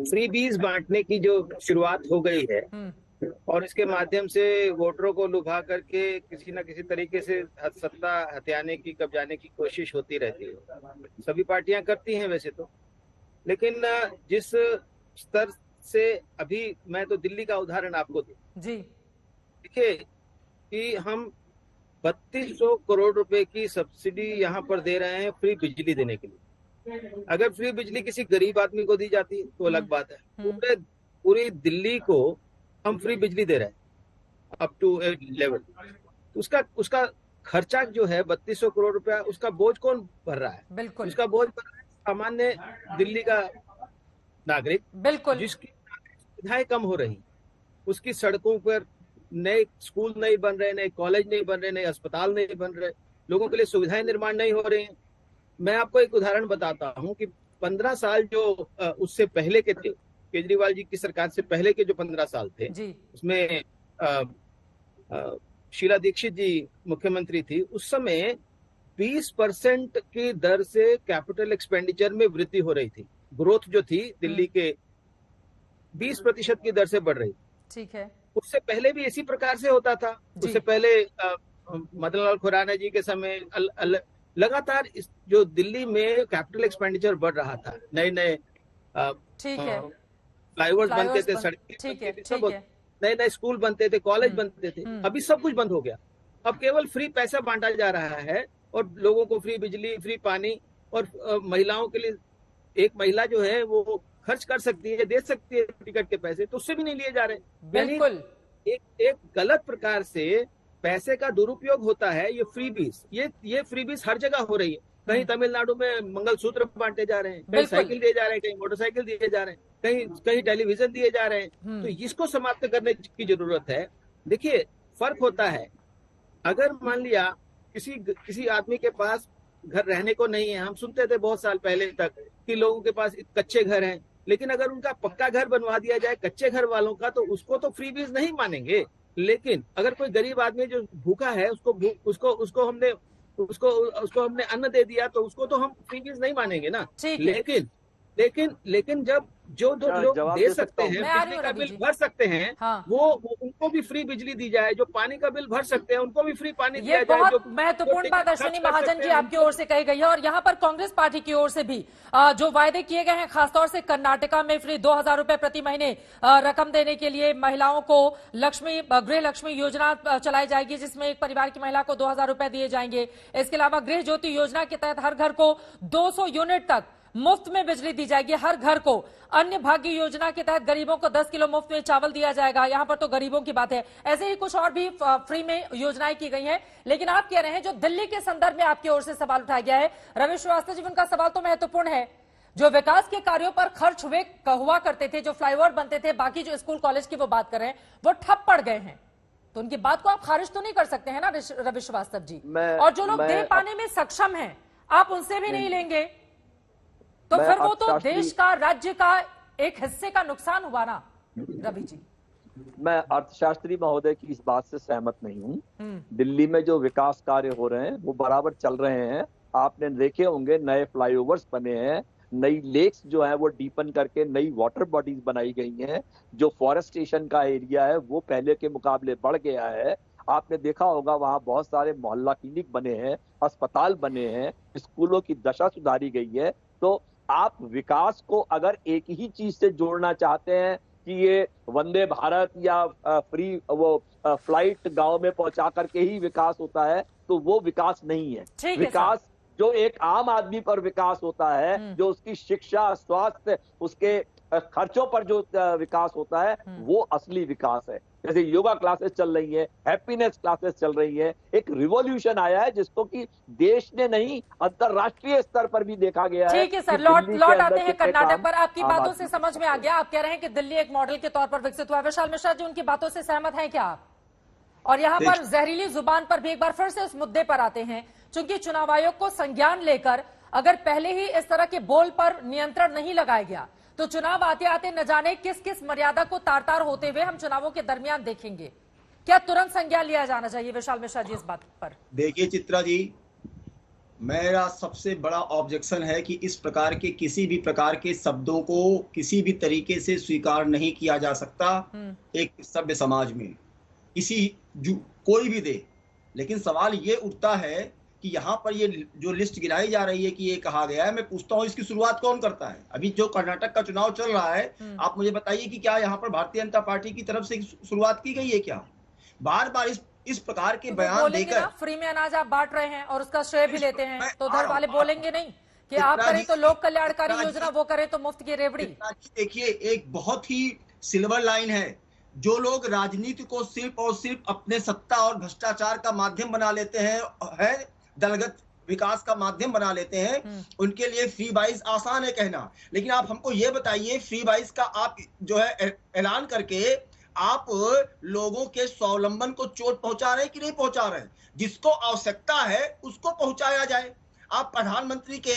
फ्री बीज बांटने की जो शुरुआत हो गई है और इसके माध्यम से वोटरों को लुभा करके किसी न किसी तरीके से सत्ता हथियाने की, कब्जाने की कोशिश होती रहती है। सभी पार्टियां करती हैं वैसे तो, लेकिन जिस स्तर से अभी, मैं तो दिल्ली का उदाहरण आपको दूं जी, देखिए कि हम 3200 करोड़ रुपए की सब्सिडी यहाँ पर दे रहे हैं फ्री बिजली देने के लिए। अगर फ्री बिजली किसी गरीब आदमी को दी जाती तो अलग बात है। पूरी दिल्ली को हम फ्री बिजली दे रहे हैं अप टू ए लेवल, उसका खर्चा जो है 3200 करोड़ रुपया, उसका बोझ कौन भर रहा है? बिल्कुल, उसका बोझ भर रहा है सामान्य दिल्ली का नागरिक, बिल्कुल, जिसकी सुविधाएं कम हो रही, उसकी सड़कों पर नए स्कूल नहीं बन रहे, नए कॉलेज नहीं बन रहे, नए अस्पताल नहीं बन रहे, लोगों के लिए सुविधाएं निर्माण नहीं हो रही हैं। मैं आपको एक उदाहरण बताता हूं कि 15 साल जो उससे पहले के थे, केजरीवाल जी की सरकार से पहले के जो 15 साल थे, उसमें शीला दीक्षित जी मुख्यमंत्री थी, उस समय 20% की दर से कैपिटल एक्सपेंडिचर में वृद्धि हो रही थी। ग्रोथ जो थी दिल्ली के 20% की दर से बढ़ रही। ठीक है, उससे पहले भी इसी प्रकार से होता था। उससे पहले मदन लाल खुराना जी के समय लगातार जो दिल्ली में कैपिटल एक्सपेंडिचर बढ़ रहा था, नए नए फ्लाईओवर्स बनते थे, सड़कें, नए नए स्कूल बनते थे, कॉलेज बनते थे। अभी सब कुछ बंद हो गया। अब केवल फ्री पैसा बांटा जा रहा है और लोगों को फ्री बिजली, फ्री पानी, और महिलाओं के लिए एक महिला जो है वो खर्च कर सकती है, दे सकती है टिकट के पैसे, तो उससे भी नहीं लिए जा रहे। बिल्कुल एक गलत प्रकार से पैसे का दुरुपयोग होता है। ये फ्रीबीज, ये फ्रीबीज हर जगह हो रही है। कहीं तमिलनाडु में मंगलसूत्र बांटे जा रहे हैं, कहीं साइकिल दिए जा रहे हैं, कहीं मोटरसाइकिल दिए जा रहे हैं, कहीं टेलीविजन दिए जा रहे हैं। तो इसको समाप्त करने की जरूरत है। देखिए फर्क होता है, अगर मान लिया किसी आदमी के पास घर रहने को नहीं है, हम सुनते थे बहुत साल पहले तक कि लोगों के पास कच्चे घर हैं, लेकिन अगर उनका पक्का घर बनवा दिया जाए कच्चे घर वालों का, तो उसको तो फ्रीबीज नहीं मानेंगे। लेकिन अगर कोई गरीब आदमी जो भूखा है, उसको हमने अन्न दे दिया, तो उसको तो हम फ्रीबीज नहीं मानेंगे ना। लेकिन जब जो लोग दे सकते हैं, बिजली का बिल भर सकते हैं, वो उनको भी फ्री बिजली दी जाए। जो पानी का बिल भर सकते हैं उनको भी फ्री पानी दिया जाए। बहुत महत्वपूर्ण बात अश्विनी महाजन जी आपकी ओर से कही गई है। और यहाँ पर कांग्रेस पार्टी की ओर से भी जो वायदे किए गए हैं, खासतौर से कर्नाटका में फ्री 2000 रुपए प्रति महीने रकम देने के लिए महिलाओं को गृह लक्ष्मी योजना चलाई जाएगी, जिसमें एक परिवार की महिला को 2000 रुपए दिए जाएंगे। इसके अलावा गृह ज्योति योजना के तहत हर घर को 200 यूनिट तक मुफ्त में बिजली दी जाएगी, हर घर को। अन्य भाग्य योजना के तहत गरीबों को 10 किलो मुफ्त में चावल दिया जाएगा। यहाँ पर तो गरीबों की बात है। ऐसे ही कुछ और भी फ्री में योजनाएं की गई हैं। लेकिन आप कह रहे हैं जो दिल्ली के संदर्भ में आपकी ओर से सवाल उठाया गया है, रवि श्रीवास्तव जी, उनका सवाल तो महत्वपूर्ण है। जो विकास के कार्यों पर खर्च हुआ करते थे, जो फ्लाईओवर बनते थे, बाकी जो स्कूल कॉलेज की वो बात कर रहे हैं, वो ठप पड़ गए हैं। तो उनकी बात को आप खारिज तो नहीं कर सकते हैं ना रवि श्रीवास्तव जी। और जो लोग दे पाने में सक्षम हैं, आप उनसे भी नहीं लेंगे, तो फिर वो तो देश का, राज्य का एक हिस्से का नुकसान हुआ ना रवि जी। मैं अर्थशास्त्री महोदय की इस बात से सहमत नहीं हूँ। दिल्ली में जो विकास कार्य हो रहे हैं वो बराबर चल रहे हैं। आपने देखे होंगे नए फ्लाईओवर्स बने हैं, नई लेक्स जो है वो डीपन करके नई वाटर बॉडीज बनाई गई हैं। जो फॉरेस्टेशन का एरिया है वो पहले के मुकाबले बढ़ गया है। आपने देखा होगा वहाँ बहुत सारे मोहल्ला क्लिनिक बने हैं, अस्पताल बने हैं, स्कूलों की दशा सुधारी गई है। तो आप विकास को अगर एक ही चीज से जोड़ना चाहते हैं कि ये वंदे भारत या फ्री फ्लाइट गांव में पहुंचा करके ही विकास होता है, तो वो विकास नहीं है। विकास जो एक आम आदमी पर विकास होता है, जो उसकी शिक्षा, स्वास्थ्य, उसके खर्चों पर जो विकास होता है, वो असली विकास है। जैसे योगा क्लासेस चल रही है, हैप्पीनेस क्लासेस चल रही है। एक रिवॉल्यूशन आया है जिसको कि देश ने नहीं, अंतरराष्ट्रीय स्तर पर भी देखा गया है। ठीक है सर, लौट आते हैं कर्नाटक पर। आपकी बातों से समझ में आ गया, आप कह रहे हैं कि दिल्ली एक मॉडल के तौर पर विकसित हुआ। विशाल मिश्रा जी, उनकी बातों से सहमत हैं क्या आप? और यहाँ पर जहरीली जुबान पर भी एक बार फिर से उस मुद्दे पर आते हैं, चूंकि चुनाव आयोग को संज्ञान लेकर अगर पहले ही इस तरह के बोल पर नियंत्रण नहीं लगाया गया, तो चुनाव आते आते न जाने किस किस मर्यादा को तार तार होते हुए हम चुनावों के दरमियान देखेंगे। क्या तुरंत संज्ञान लिया जाना चाहिए? विशाल मिश्रा जी, इस बात पर। देखिए चित्रा जी, मेरा सबसे बड़ा ऑब्जेक्शन है कि इस प्रकार के किसी भी प्रकार के शब्दों को किसी भी तरीके से स्वीकार नहीं किया जा सकता एक सभ्य समाज में, कोई भी दे। लेकिन सवाल ये उठता है कि यहाँ पर ये जो लिस्ट गिराई जा रही है कि ये कहा गया है, मैं पूछता हूँ इसकी शुरुआत कौन करता है? अभी जो कर्नाटक का चुनाव चल रहा है, आप मुझे बताइए कि क्या यहाँ पर भारतीय जनता पार्टी की तरफ से शुरुआत की गई है क्या? बार बार इस प्रकार के बयान देकर फ्री में अनाज आप बांट रहे हैं और उसका श्रेय भी लेते हैं, तो उधर वाले बोलेंगे नहीं कि आप करें तो लोक कल्याणकारी योजना, वो करें तो मुफ्त की रेवड़ी। देखिए, एक बहुत ही सिल्वर लाइन है। जो लोग राजनीति को सिर्फ और सिर्फ अपने सत्ता और भ्रष्टाचार का माध्यम बना लेते हैं, दलगत विकास का माध्यम बना लेते हैं, उनके लिए फ्री बाइस आसान है कहना। लेकिन आप हमको ये बताइए, फ्री बाइस का आप जो है ऐलान करके आप लोगों के स्वावलंबन को चोट पहुंचा रहे हैं कि नहीं पहुंचा रहे हैं? जिसको आवश्यकता है उसको पहुंचाया जाए। आप प्रधानमंत्री के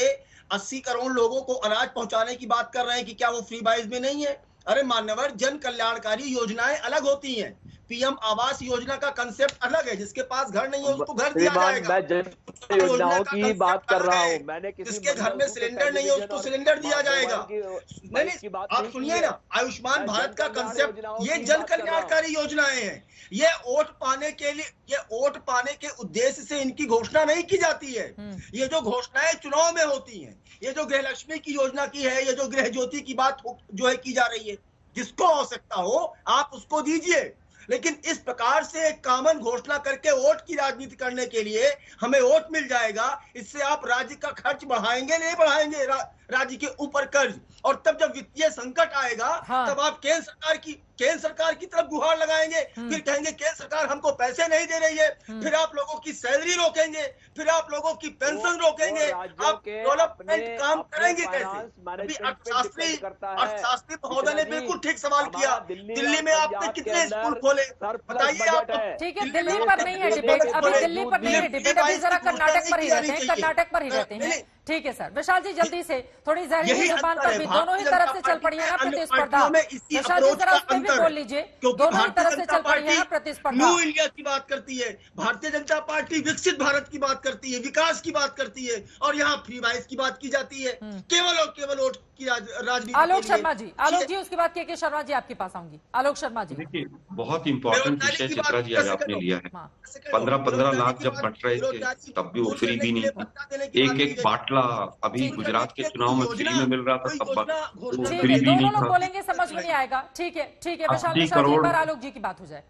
80 करोड़ लोगों को अनाज पहुंचाने की बात कर रहे हैं कि क्या वो फ्री बाइस में नहीं है? अरे मान्यवर, जन कल्याणकारी योजनाएं अलग होती हैं। पीएम आवास योजना का कंसेप्ट अलग है। जिसके पास घर नहीं है उसको घर दिया जाएगा। मैं जन योजनाओं की बात कर रहा हूँ। मैंने जिसके घर में सिलेंडर नहीं है उसको सिलेंडर दिया जाएगा। नहीं, आप सुनिए ना, आयुष्मान भारत का कंसेप्ट, ये जन कल्याणकारी योजनाएं हैं। ये वोट पाने के उद्देश्य से इनकी घोषणा नहीं की जाती है। ये जो घोषणाएं चुनाव में होती हैं, ये जो गृह लक्ष्मी की योजना की है, ये जो गृह ज्योति की बात जो है की जा रही है, जिसको आवश्यकता हो आप उसको दीजिए। लेकिन इस प्रकार से एक कॉमन घोषणा करके वोट की राजनीति करने के लिए हमें वोट मिल जाएगा, इससे आप राज्य का खर्च बढ़ाएंगे नहीं बढ़ाएंगे राज्य के ऊपर कर्ज, और तब जब वित्तीय संकट आएगा तब आप केंद्र सरकार की तरफ गुहार लगाएंगे, फिर कहेंगे केंद्र सरकार हमको पैसे नहीं दे रही है, फिर आप लोगों की सैलरी रोकेंगे, फिर आप लोगों की पेंशन रोकेंगे, आप डेवलपमेंट काम करेंगे कैसे? अभी अर्थशास्त्री महोदय ने बिल्कुल ठीक सवाल किया, दिल्ली में आपने कितने स्कूल खोले बताइए आप। ठीक है, दिल्ली पर नहीं है डिबेट, अभी दिल्ली पर नहीं है डिबेट, अभी जरा कर्नाटक पर ही रहते हैं, कर्नाटक पर ही रहते हैं। ठीक है सर, विशाल जी जल्दी से थोड़ी जहरीली जुबान पर भी दोनों ही तरफ से चल पड़ी है ना प्रतिस्पर्धा। विशाल जी जरा उस पर भी बोल लीजिए, दोनों ही तरफ से चल पड़ी है ना प्रतिस्पर्धा। न्यू इंडिया की बात करती है भारतीय जनता पार्टी, विकसित भारत की बात करती है, विकास की बात करती है, और यहाँ फ्री वाइस की बात की जाती है, केवल और केवल वोट की राजनीति। आलोक शर्मा जी, आलोक जी उसके बाद के शर्मा जी आपके पास आऊंगी। आलोक शर्मा जी, देखिए बहुत इंपॉर्टेंट विषय चित्रा जी आज आपने लिया है। 15-15 लाख जब बंट रहे थे तब भी वो फ्री भी नहीं था, एक बाटला अभी गुजरात के चुनाव में फ्री में मिल रहा था तब फ्री भी नहीं था। बोलेंगे समझ में नहीं आएगा। ठीक है विशाल जी, पर आलोक जी की बात हो जाए।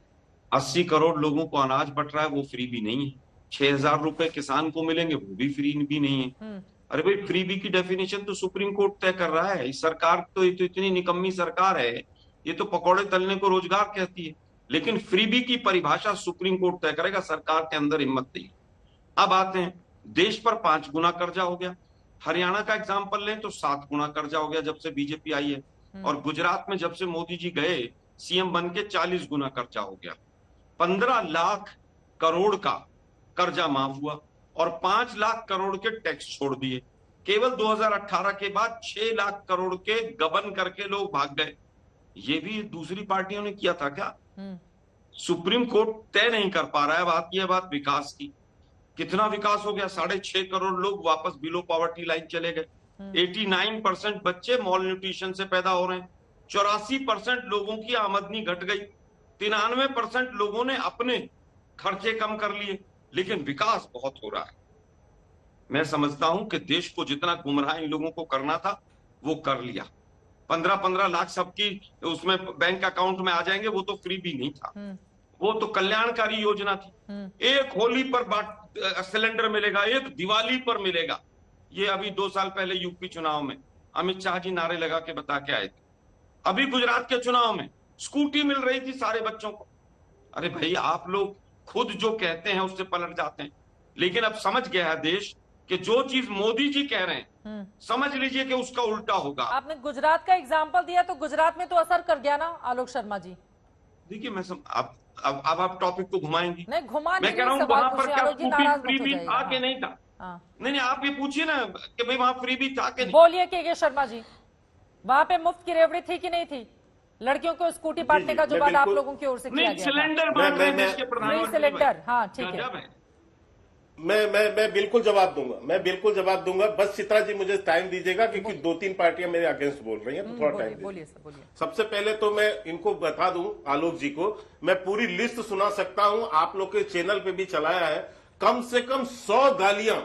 80 करोड़ लोगों को अनाज बट रहा है, वो फ्री भी नहीं है। 6,000 रुपए किसान को मिलेंगे, वो भी फ्री भी नहीं है। अरे भाई, फ्री बी की डेफिनेशन तो सुप्रीम कोर्ट तय कर रहा है। इस सरकार तो इतनी निकम्मी सरकार है, ये तो पकौड़े तलने को रोजगार कहती है, लेकिन फ्री बी की परिभाषा सुप्रीम कोर्ट तय करेगा, सरकार के अंदर हिम्मत नहीं। अब आते हैं, देश पर 5 गुना कर्जा हो गया। हरियाणा का एग्जाम्पल लें तो 7 गुना कर्जा हो गया जब से बीजेपी आई है, और गुजरात में जब से मोदी जी गए सीएम बन के 40 गुना कर्जा हो गया। 15 लाख करोड़ का कर्जा माफ हुआ और 5 लाख करोड़ के टैक्स छोड़ दिए। केवल 2018 के बाद 6 लाख करोड़ के गबन करके लोग भाग गए। ये भी दूसरी पार्टियों ने किया था क्या? सुप्रीम कोर्ट तय नहीं कर पा रहा है। बात यह बात विकास की, कितना विकास हो गया? 6.5 करोड़ लोग वापस बिलो पॉवर्टी लाइन चले गए। 89% बच्चे मॉल न्यूट्रिशन से पैदा हो रहे हैं। 84% लोगों की आमदनी घट गई। 93% लोगों ने अपने खर्चे कम कर लिए, लेकिन विकास बहुत हो रहा है। मैं समझता हूं कि देश को जितना गुमराह इन लोगों को करना था वो कर लिया। 15-15 लाख सबकी उसमें बैंक अकाउंट में आ जाएंगे, वो तो फ्री भी नहीं था, वो तो कल्याणकारी योजना थी। एक होली पर सिलेंडर मिलेगा, एक दिवाली पर मिलेगा। ये अभी 2 साल पहले यूपी चुनाव में अमित शाह जी नारे लगा के बता के आए थे। अभी गुजरात के चुनाव में स्कूटी मिल रही थी सारे बच्चों को। अरे भाई, आप लोग खुद जो कहते हैं उससे पलट जाते हैं। लेकिन अब समझ गया है देश कि जो चीज मोदी जी कह रहे हैं, समझ लीजिए कि उसका उल्टा होगा। आपने गुजरात का एग्जाम्पल दिया तो गुजरात में तो असर कर गया ना आलोक शर्मा जी? देखिए, मैं अब आप टॉपिक को घुमाएंगी। नहीं, घुमा मैं कह रहा हूँ वहां पर क्या स्कूटी फ्री भी था कि नहीं था? नहीं, आप ये पूछिए ना कि भाई वहां फ्री भी था कि नहीं। बोलिए के शर्मा जी, वहां पे मुफ्त की रेवड़ी थी कि नहीं थी? लड़कियों को स्कूटी बांटने का जो वादा आप लोगों की ओर से किया गया सिलेंडर फ्री सिलेंडर, हाँ ठीक है। मैं बिल्कुल जवाब दूंगा, मैं बिल्कुल जवाब दूंगा। बस चित्रा जी मुझे टाइम दीजिएगा, क्योंकि 2-3 पार्टियां मेरे अगेंस्ट बोल रही हैं, तो थोड़ा टाइम बोलिए। सबसे पहले तो मैं इनको बता दूं, आलोक जी को मैं पूरी लिस्ट सुना सकता हूं, आप लोग के चैनल पे भी चलाया है। कम से कम 100 गालियां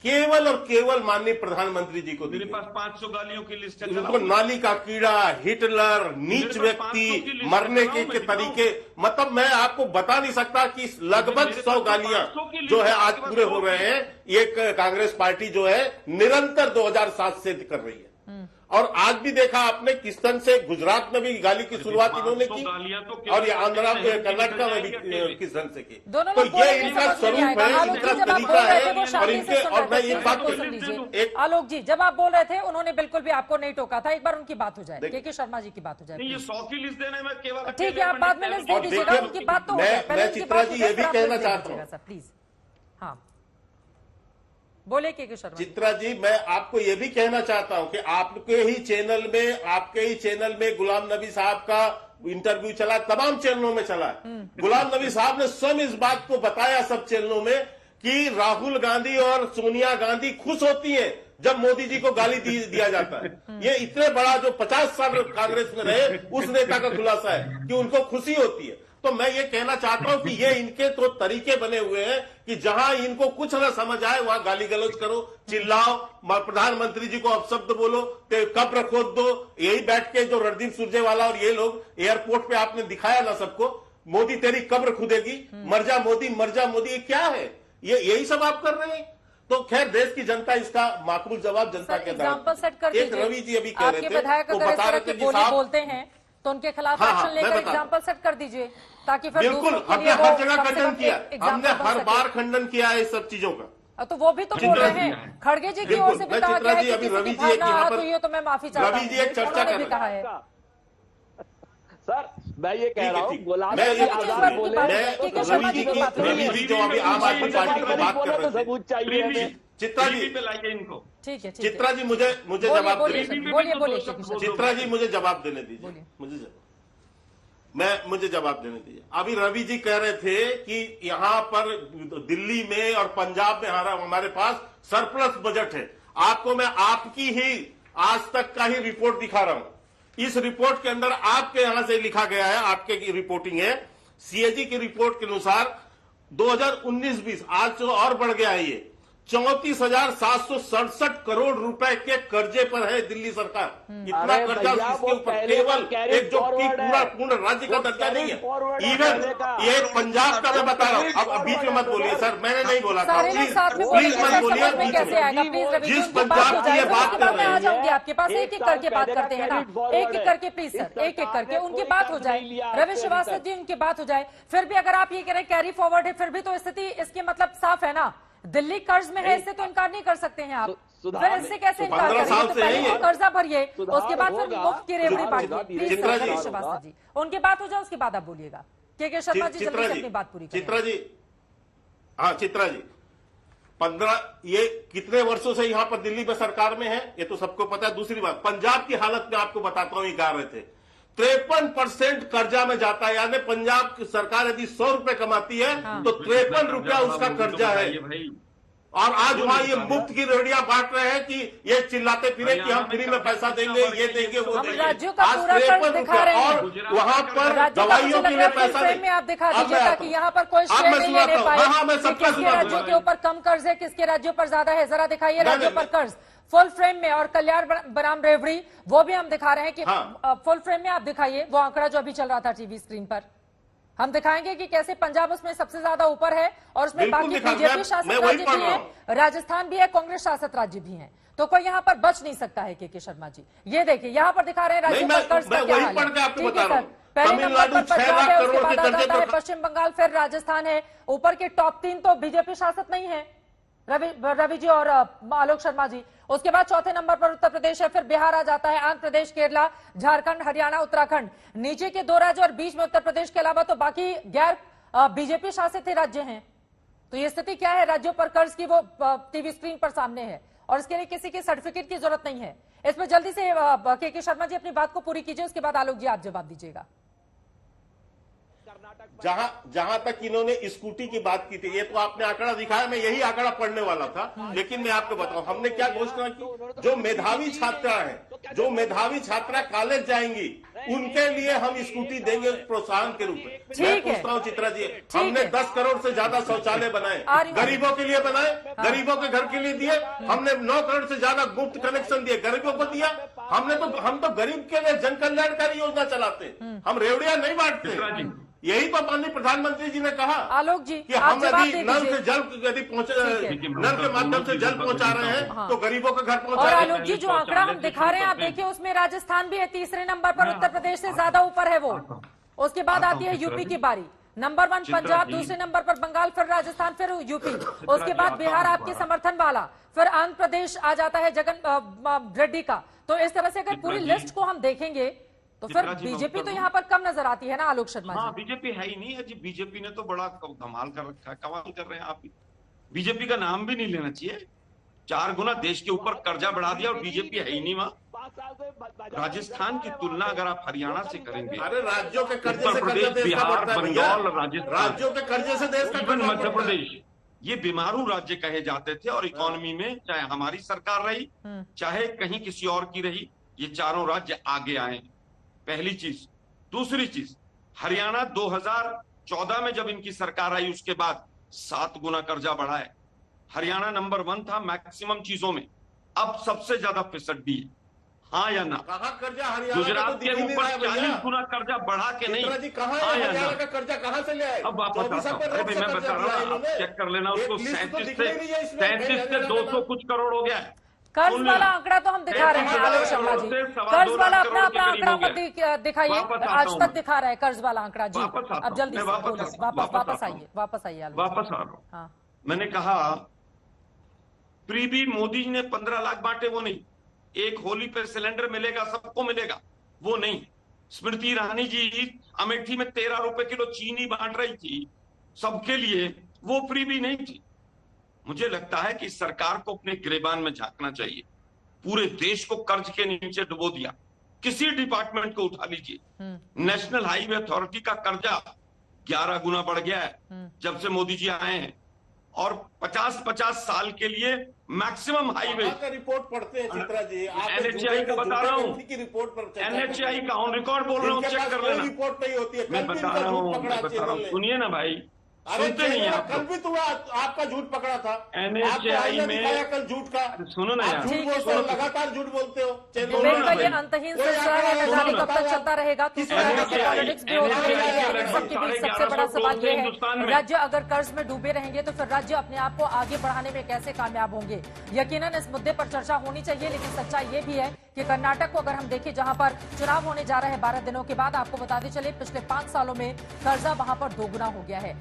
केवल और केवल माननीय प्रधानमंत्री जी को। मेरे पास 500 गालियों की लिस्ट है। उनको नाली का कीड़ा, हिटलर, नीच व्यक्ति, मरने के तरीके, मतलब मैं आपको बता नहीं सकता कि लगभग 100 गालियां जो है आज पूरे हो रहे हैं। ये कांग्रेस पार्टी जो है निरंतर 2007 से कर रही है। और आज भी देखा आपने किस तरह से गुजरात में भी गाली की शुरुआत इन्होंने की, और ये आंध्रा कर्नाटका में भी किस ढंग से की। तो ये इनका स्वरूप है, इनका तरीका है। और इनके, और मैं एक बात को, आलोक जी जब आप बोल रहे थे उन्होंने बिल्कुल भी आपको नहीं टोका था। एक बार उनकी बात हो जाए, के शर्मा जी की बात हो जाए। ये 100 की लिस्ट देने में केवल ठीक है, आप बाद में लिस्ट दे दीजिएगा, उनकी बात तो हो जाए। मैं चित्रा जी ये भी कहना चाहता हूँ प्लीज। हाँ बोले के शर्मा। चित्रा जी, मैं आपको यह भी कहना चाहता हूं कि आपके ही चैनल में गुलाम नबी साहब का इंटरव्यू चला, तमाम चैनलों में चला है। गुलाम नबी साहब ने स्वयं इस बात को बताया सब चैनलों में कि राहुल गांधी और सोनिया गांधी खुश होती हैं जब मोदी जी को गाली दिया जाता है। ये इतने बड़ा जो 50 साल कांग्रेस में रहे उस नेता का खुलासा है कि उनको खुशी होती है। तो मैं ये कहना चाहता हूं कि ये इनके तो तरीके बने हुए हैं कि जहां इनको कुछ ना समझ आए वहां गाली गलौज करो, चिल्लाओ, प्रधानमंत्री जी को अपशब्द बोलो, कब्र खोद दो। यही बैठ के जो रणदीप सुरजेवाला और ये लोग एयरपोर्ट पे आपने दिखाया ना सबको, मोदी तेरी कब्र खुदेगी, मर जा मोदी, मर जा मोदी, ये क्या है? ये यही सब आप कर रहे हैं। तो खैर देश की जनता इसका माकूल जवाब जनता के एग्जाम्पल सेट कर एक रवि जी अभी कह रहे थे, विधायक वो अगर इस बता तरह रहे की थे बोली बोलते हैं तो उनके खिलाफ एक्शन लेकर एग्जाम्पल सेट कर दीजिए, ताकि फिर बिल्कुल हमने हर जगह खंडन किया, हमने हर बार खंडन किया है इस सब चीजों का। तो वो भी तो बोल रहे हैं, खड़गे जी की ओर से भी कहा गया है कि अभी किसी रवि की जी एक भावना यहाँ आहत पर हुई है तो मैं माफी चाहता हूं, रवि जी एक चर्चा उन्होंने कर भी कहा है। सर मैं ये कह रहा हूँ गुलाम मैं नबी आजाद बोले रवि जी जो अभी आम आदमी पार्टी की बात कर रहे थे, सबूत चाहिए हमें। चित्रा जी इनको ठीक है चित्रा जी मुझे जवाब देने बोलिए चित्रा जी मुझे जवाब देने दीजिए, मुझे जवाब देने दीजिए। अभी रवि जी कह रहे थे कि यहाँ पर दिल्ली में और पंजाब में हमारे पास सरप्लस बजट है। आपको मैं आपकी ही आज तक का ही रिपोर्ट दिखा रहा हूं। इस रिपोर्ट के अंदर आपके यहां से लिखा गया है, आपके की रिपोर्टिंग है, सीएजी की रिपोर्ट के अनुसार 2019-20 आज तो और बढ़ गया है, ये 34,767 करोड़ रुपए के कर्जे पर है दिल्ली सरकार। इतना कर्जा इसके ऊपर केवल एक जो कि पूर्ण राज्य का दर्जा नहीं है। इवन ये पंजाब का मैं बता रहा हूँ, अब बीच में मत बोलिए सर, मैंने नहीं बोला था, प्लीज मत बोलिए बीच में। जिस पंजाब की ये बात कर रहे आ हैं, जाऊंगी आपके पास, एक एक करके बात करते हैं ना, एक एक करके प्लीज सर, एक एक करके उनकी बात हो जाए, रवि श्रीवास्तव जी उनकी बात हो जाए। फिर भी अगर आप ये कह रहे हैं कैरी फॉरवर्ड है, फिर भी तो स्थिति इसके मतलब साफ है ना, दिल्ली कर्ज में है, इससे तो इनकार नहीं कर सकते हैं आप। फिर इससे कैसे इनकार करेंगे? तो पहले तो कर्जा भरिए, उसके बाद फिर मुफ्त की रेवड़ी बांटिए। प्लीज श्रीवास्तव जी उनकी बात हो जाए, उसके बाद आप बोलिएगा। के शर्मा जी जल्दी से अपनी बात पूरी करें। चित्रा जी, हाँ चित्रा जी, 15 ये कितने वर्षों से यहाँ पर दिल्ली में सरकार में है, ये तो सबको पता है। दूसरी बात, पंजाब की हालत में आपको बताता हूँ, ये गा रहे थे 53% कर्जा में जाता है, यानी पंजाब की सरकार यदि 100 रुपए कमाती है तो 53 रुपया उसका कर्जा है। और आज वहां ये मुफ्त की रेवड़ियां बांट रहे हैं कि ये चिल्लाते फिरे कि हम फ्री में पैसा देंगे, ये देंगे, वो देंगे। आज 53 रुपया और वहां पर दवाइयों के लिए पैसा में आप दिखा दीजिए, ताकि यहाँ पर कोई शेयर नहीं लेने पाए। किसके राज्यों के ऊपर कम कर्ज है, किसके राज्यों पर ज्यादा है, जरा दिखाइए राज्यों पर कर्ज फुल फ्रेम में। और कल्याण बनाम रेवड़ी वो भी हम दिखा रहे हैं कि फुल फ्रेम में आप दिखाइए वो आंकड़ा जो अभी चल रहा था टीवी स्क्रीन पर। हम दिखाएंगे कि कैसे पंजाब उसमें सबसे ज्यादा ऊपर है और उसमें बाकी बीजेपी शासित राज्य भी है, राजस्थान भी है, कांग्रेस शासित राज्य भी है। तो कोई यहाँ पर बच नहीं सकता है। के शर्मा जी ये देखिए यहाँ पर दिखा रहे हैं राज्यों पर कर्ज का क्या हाल है। ठीक है सर, पहले नंबर पर पंजाब है, उसके बाद आ जाता है पश्चिम बंगाल, फिर राजस्थान है। ऊपर के टॉप 3 तो बीजेपी शासित नहीं है, रवि जी और आलोक शर्मा जी। उसके बाद चौथे नंबर पर उत्तर प्रदेश है, फिर बिहार आ जाता है, आंध्र प्रदेश, केरला, झारखंड, हरियाणा, उत्तराखंड। नीचे के 2 राज्य और बीच में उत्तर प्रदेश के अलावा तो बाकी गैर बीजेपी शासित राज्य हैं। तो ये स्थिति क्या है राज्यों पर कर्ज की, वो टीवी स्क्रीन पर सामने है और इसके लिए किसी की सर्टिफिकेट की जरूरत नहीं है। इसमें जल्दी से के शर्मा जी अपनी बात को पूरी कीजिए, उसके बाद आलोक जी आप जवाब दीजिएगा। जहां तक इन्होंने स्कूटी की बात की थी, ये तो आपने आंकड़ा दिखाया, मैं यही आंकड़ा पढ़ने वाला था। लेकिन मैं आपको बताऊं हमने क्या घोषणा की, जो मेधावी छात्रा हैं, जो मेधावी छात्रा कॉलेज जाएंगी, उनके लिए हम स्कूटी देंगे प्रोत्साहन के रूप में। मैं पूछता हूं चित्रा जी, हमने 10 करोड़ से ज्यादा शौचालय बनाए, गरीबों के लिए बनाए, गरीबों के घर के लिए दिए। हमने 9 करोड़ से ज्यादा मुफ्त कनेक्शन दिए, गरीबों को दिया। हम तो गरीब के लिए जन कल्याणकारी योजना चलाते, हम रेवड़ियां नहीं बांटते। यही तो माननीय प्रधानमंत्री जी ने कहा आलोक जी कि हम यदि नल से जल यदि पहुंचे, नल के माध्यम से जल पहुंचा रहे हैं तो गरीबों के घर पहुंचा और रहे हैं। आलोक जी जो आंकड़ा हम दिखा रहे हैं आप देखिए, उसमें राजस्थान भी है तीसरे नंबर पर, उत्तर प्रदेश से ज्यादा ऊपर है वो। उसके बाद आती है यूपी की बारी, नंबर 1 पंजाब, दूसरे नंबर पर बंगाल, फिर राजस्थान, फिर यूपी, उसके बाद बिहार आपके समर्थन वाला, फिर आंध्र प्रदेश आ जाता है जगन रेड्डी का। तो इस तरह से अगर पूरी लिस्ट को हम देखेंगे तो फिर बीजेपी तो यहाँ पर कम नजर आती है ना आलोक शर्मा जी। हाँ, बीजेपी है ही नहीं है जी। बीजेपी ने तो बड़ा कमाल कर रखा है, कमाल कर रहे हैं आप। बीजेपी का नाम भी नहीं लेना चाहिए। 4 गुना देश के ऊपर कर्जा बढ़ा दिया और बीजेपी है ही नहीं वहां। राजस्थान की तुलना अगर आप हरियाणा से करेंगे, अरे राज्यों के कर्जे उत्तर से प्रदेश, बिहार, बंगाल, राजस्थान, राज्यों के कर्जे से देश का मध्य प्रदेश, ये बीमारू राज्य कहे जाते थे। और इकोनॉमी में चाहे हमारी सरकार रही, चाहे कहीं किसी और की रही, ये चारों राज्य आगे आए। पहली चीज। दूसरी चीज, हरियाणा 2014 में जब इनकी सरकार आई उसके बाद 7 गुना कर्जा बढ़ा है। हरियाणा नंबर 1 था मैक्सिमम चीजों में, अब सबसे ज्यादा फिसड्डी है। हाँ या ना? कहा कर्जा हरियाणा गुजरात के ऊपर 40 गुना कर्जा बढ़ा के नहीं, जी कहाँ हाँ या हरियाणा ना? का कर्जा कहाँ से ले आए? अब वापस आता हूँ, अरे भाई मैं बता रहा हूँ, आप चेक कर लेना उसको। 37 से 200 कुछ करोड़ हो गया है। कर्ज वाला आंकड़ा तो हम दिखा रहे हैं आलोक शर्मा जी, कर्ज वाला अपना आंकड़ा मत दिखाइए, आज तक दिखा रहा है कर्ज वाला आंकड़ा जी। अब जल्दी से वापस आइए, वापस आइए आलोक। वापस आ रहा हूँ। मैंने कहा प्रीबी मोदी ने 15 लाख बांटे, वो नहीं। एक होली पे सिलेंडर मिलेगा, सबको मिलेगा, वो नहीं। स्मृति ईरानी जी अमेठी में 13 रुपए किलो चीनी बांट रही थी सबके लिए, वो प्रीबी नहीं थी। मुझे लगता है कि सरकार को अपने गिरेबान में झांकना चाहिए। पूरे देश को कर्ज के नीचे डुबो दिया। किसी डिपार्टमेंट को उठा लीजिए, नेशनल हाईवे अथॉरिटी का कर्जा 11 गुना बढ़ गया है जब से मोदी जी आए हैं, और 50-50 साल के लिए मैक्सिमम हाईवे का रिपोर्ट पढ़ते हैं चित्रा जी, एनएचआई का बता रहा हूँ, की रिपोर्ट पर एनएचआई का ऑन रिकॉर्ड बोल रहा हूँ, चेक कर लेना। रिपोर्ट नहीं होती है, मैं बता रहा हूँ, सुनिए ना भाई, सुनते नहीं आप। कल भी तो आपका झूठ पकड़ा था एनएचआई में, कल झूठ का, सुनो ना यार, लगातार झूठ बोलते हो। ये अंतहीन सिलसिला है, न जाने कब तक चलता रहेगा। पॉलिटिक्स भी होती है, सबके बीच सबसे बड़ा सवाल ये है, राज्य अगर कर्ज में डूबे रहेंगे तो फिर राज्य अपने आप को आगे बढ़ाने में कैसे कामयाब होंगे। यकीनन इस मुद्दे पर चर्चा होनी चाहिए, लेकिन सच्चाई ये भी है कि कर्नाटक को अगर हम देखें, जहां पर चुनाव होने जा रहे हैं 12 दिनों के बाद, आपको बताते चले पिछले 5 सालों में कर्जा वहां पर दोगुना हो गया है।